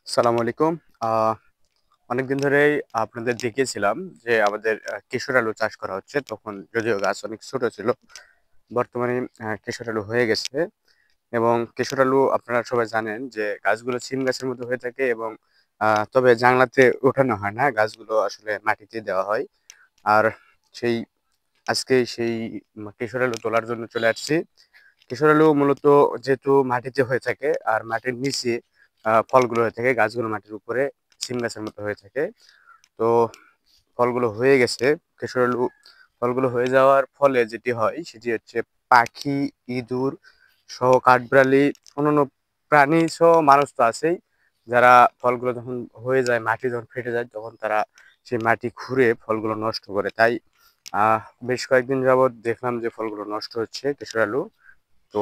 আসসালামু আলাইকুম। আহ অনেকদিন ধরেই আপনাদের দেখিয়েছিলাম যে আমাদের কেশর আলু চাষ করা হচ্ছে। তখন যদিও গাছ অনেক ছোট ছিল। বর্তমানে কেশর আলু হয়ে গেছে এবং কেশর আলু আপনারা সবাই জানেন যে গাছগুলো সিম গাছের মতো হয়ে থাকে এবং তবে জাংলাতে ওঠানো হয় না। গাছগুলো আসলে মাটিতে দেওয়া হয়। আর সেই আজকে সেই কেশর আলু তোলার জন্য চলে আসছি। কেশর আলু মূলত যেহেতু মাটিতে হয়ে থাকে আর মাটির নিচে ফলগুলো হয়ে থাকে, গাছগুলো মাটির উপরে সিম গাছের মতো হয়ে থাকে। তো ফলগুলো হয়ে গেছে। কেশর আলু ফলগুলো হয়ে যাওয়ার ফলে যেটি হয় সেটি হচ্ছে পাখি, ইঁদুর সহ কাঠবিড়ালি, অন্যান্য প্রাণী সহ মানুষ তো আছেই, যারা ফলগুলো যখন হয়ে যায়, মাটি যখন ফেটে যায়, তখন তারা সেই মাটি খুঁড়ে ফলগুলো নষ্ট করে। তাই আহ বেশ কয়েকদিন যাবৎ দেখলাম যে ফলগুলো নষ্ট হচ্ছে কেশর আলু। তো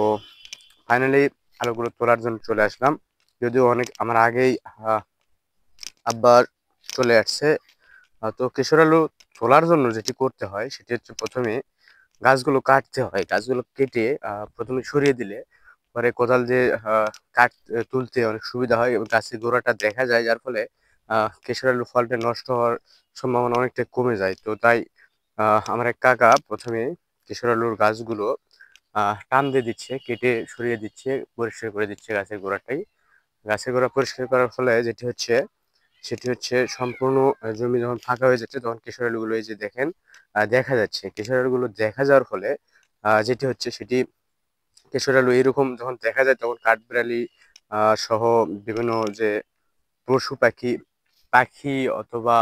ফাইনালি আলুগুলো তোলার জন্য চলে আসলাম। যদিও অনেক আমার আগেই আহ, আব্বা চলে আসছে। তো কেশর আলু তোলার জন্য যেটি করতে হয় সেটি হচ্ছে প্রথমে গাছগুলো কাটতে হয়। গাছগুলো কেটে প্রথমে সরিয়ে দিলে পরে কোদাল দিয়ে কাট তুলতে অনেক সুবিধা হয় এবং গাছের গোড়াটা দেখা যায়, যার ফলে কেশর আলু ফলটা নষ্ট হওয়ার সম্ভাবনা অনেকটা কমে যায়। তো তাই আমার এক কাকা প্রথমে কেশর আলুর গাছগুলো টান দিয়ে দিচ্ছে, কেটে সরিয়ে দিচ্ছে, পরিষ্কার করে দিচ্ছে গাছের গোড়াটাই। গাছের গোড়া পরিষ্কার করার ফলে যেটি হচ্ছে সেটি হচ্ছে সম্পূর্ণ জমি যখন ফাঁকা হয়ে যাচ্ছে, তখন কেশর আলুগুলো এই যে দেখেন দেখা যাচ্ছে। কেশর আলুগুলো দেখা যাওয়ার ফলে যেটি হচ্ছে সেটি কেশর আলু এরকম যখন দেখা যায়, তখন কাঠবিড়ালি সহ বিভিন্ন যে পশু পাখি পাখি অথবা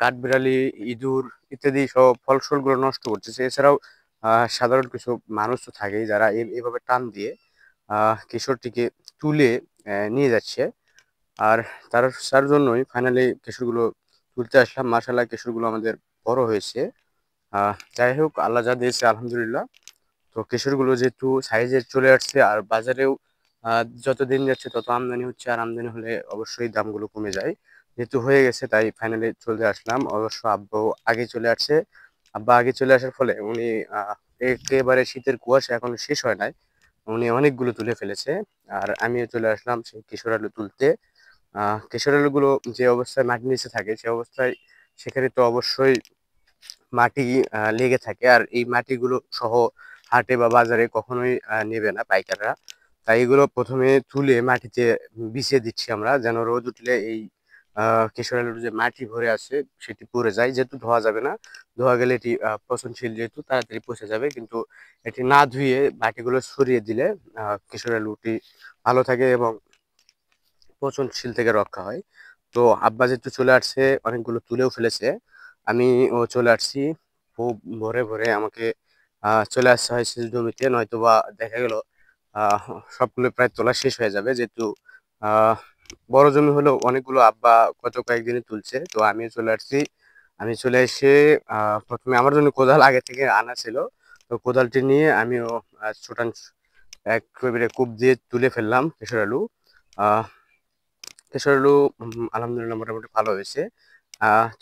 কাঠবিড়ালি, ইঁদুর ইত্যাদি সব ফসলগুলো নষ্ট করতেছে। এছাড়াও সাধারণ কিছু মানুষ তো থাকেই, যারা এভাবে টান দিয়ে কেশরটিকে তুলে নিয়ে যাচ্ছে। আর তার জন্যই ফাইনালি কেশরগুলো তুলতে আসলাম। মাশাআল্লাহ কেশরগুলো আমাদের বড় হয়েছে। যাই হোক, আল্লাহ যা দিয়েছে আলহামদুলিল্লাহ। তো কেশরগুলো যেহেতু সাইজে চলে আসছে আর বাজারেও যত দিন যাচ্ছে তত আমদানি হচ্ছে, আর আমদানি হলে অবশ্যই দামগুলো কমে যায়। যেহেতু হয়ে গেছে তাই ফাইনালি চলে আসলাম। অবশ্য আব্বু আগে চলে আসছে। আব্বা আগে চলে আসার ফলে উনি একেবারে শীতের কুয়াশা এখনো শেষ হয় নাই, উনি অনেকগুলো তুলে ফেলেছে। আর আমিও চলে আসলাম সেই কেশর আলু তুলতে। কেশর আলুগুলো যে অবস্থায় মাটির নিচে থাকে সে অবস্থায় সেখানে তো অবশ্যই মাটি লেগে থাকে, আর এই মাটিগুলো সহ হাটে বা বাজারে কখনোই নেবে না পাইকাররা। তাই এগুলো প্রথমে তুলে মাটিতে বিছিয়ে দিচ্ছি আমরা, যেন রোদ উঠলে এই কেশর আলুর যে মাটি ভরে আছে সেটি পড়ে যায়। যেহেতু ধোয়া যাবে না, ধোয়া গেলে এটি পচনশীল, যেহেতু তাড়াতাড়ি পচে যাবে। কিন্তু এটি না ধুয়ে মাটিগুলো সরিয়ে দিলে কেশর আলুটি ভালো থাকে এবং পচনশীল থেকে রক্ষা হয়। তো আব্বা যেহেতু চলে আসছে, অনেকগুলো তুলেও ফেলেছে, আমি ও চলে আসছি। খুব ভোরে ভোরে আমাকে চলে আসতে হয়েছে জমিতে, নয়তোবা দেখা গেল আহ সবগুলো প্রায় তোলা শেষ হয়ে যাবে। যেহেতু আহ বড় জমি হলেও অনেকগুলো আব্বা গত কয়েকদিনে তুলছে, তো আমিও চলে আসছি। আমি চলে এসে প্রথমে আমার জন্য কোদাল আগে থেকে আনা ছিল। তো কোদালটি নিয়ে আমিও ছোটান একেবারে কূপ দিয়ে তুলে ফেললাম কেশর আলু। আহ কেশর আলু আলহামদুলিল্লাহ মোটামুটি ভালো হয়েছে।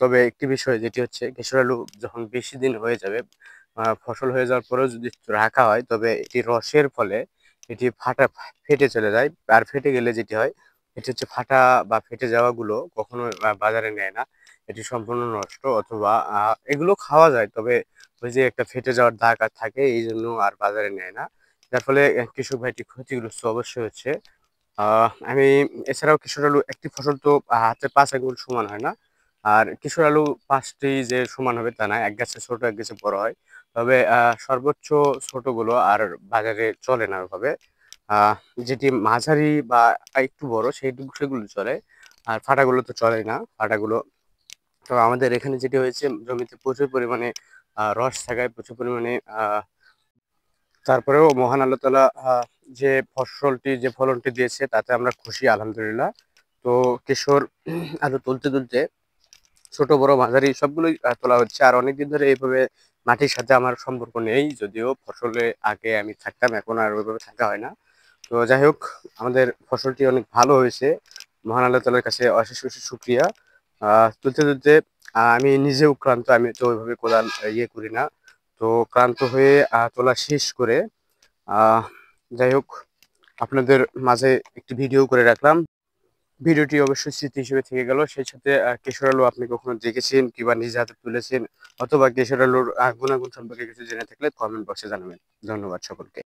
তবে একটি বিষয় যেটি হচ্ছে, কেশর আলু যখন বেশি দিন হয়ে যাবে, ফসল হয়ে যাওয়ার পরেও যদি রাখা হয়, তবে এটি রসের ফলে এটি ফেটে চলে যায়। আর ফেটে গেলে যেটি হয় এটি হচ্ছে ফাটা বা ফেটে যাওয়াগুলো কখনো বাজারে নেয় না। এটি সম্পূর্ণ নষ্ট, অথবা এগুলো খাওয়া যায়, তবে ওই যে একটা ফেটে যাওয়ার দাগ আর থাকে, এই জন্য আর বাজারে নেয় না। যার ফলে কৃষক ভাইটি ক্ষতিগ্রস্ত অবশ্যই হচ্ছে। আমি এছাড়াও কেশর আলু একটি ফসল তো হাতের ৫ আঙ্গুল সমান হয় না। আর কেশর আলু ৫টি যে সমান হবে তা না। এক গাছে ছোট, এক গাছে বড় হয়। তবে সর্বোচ্চ ছোটগুলো আর বাজারে চলে না ওভাবে। আ যেটি মাঝারি বা একটু বড় সেগুলো চলে। আর ফাটাগুলো তো চলেই না। ফাটাগুলো তো আমাদের এখানে যেটি হয়েছে, জমিতে প্রচুর পরিমাণে রস থাকায় প্রচুর পরিমাণে তারপরেও মহান আল্লাহ তাআলা যে যে ফলনটি দিয়েছে তাতে আমরা খুশি আলহামদুলিল্লাহ। তো কেশর আলু তুলতে তুলতে ছোট বড় মাঝারি সবগুলোই তোলা হচ্ছে। আর অনেকদিন ধরে এইভাবে মাটির সাথে আমার সম্পর্ক নেই, যদিও ফসলে আগে আমি থাকতাম, এখন আর ওইভাবে থাকা হয় না। তো যাই হোক, আমাদের ফসলটি অনেক ভালো হয়েছে। মহান আল্লাহ তাআলার কাছে অশেষ অশেষ শুকরিয়া। তুলতে তুলতে আমি নিজেও ক্লান্ত, আমি তো ওইভাবে কোদাল ইয়ে করি না। তো ক্লান্ত হয়ে তোলা শেষ করে আহ যাই হোক, আপনাদের মাঝে একটি ভিডিও করে রাখলাম। ভিডিওটি অবশ্যই স্মৃতি হিসেবে থেকে গেল। সেই সাথে কেশর আলু আপনি কখনো দেখেছেন কিংবা নিজে হাতে তুলেছেন অথবা কেশর আলুর গুণাগুণ সম্পর্কে কিছু জেনে থাকলে কমেন্ট বক্সে জানাবেন। ধন্যবাদ সকলকে।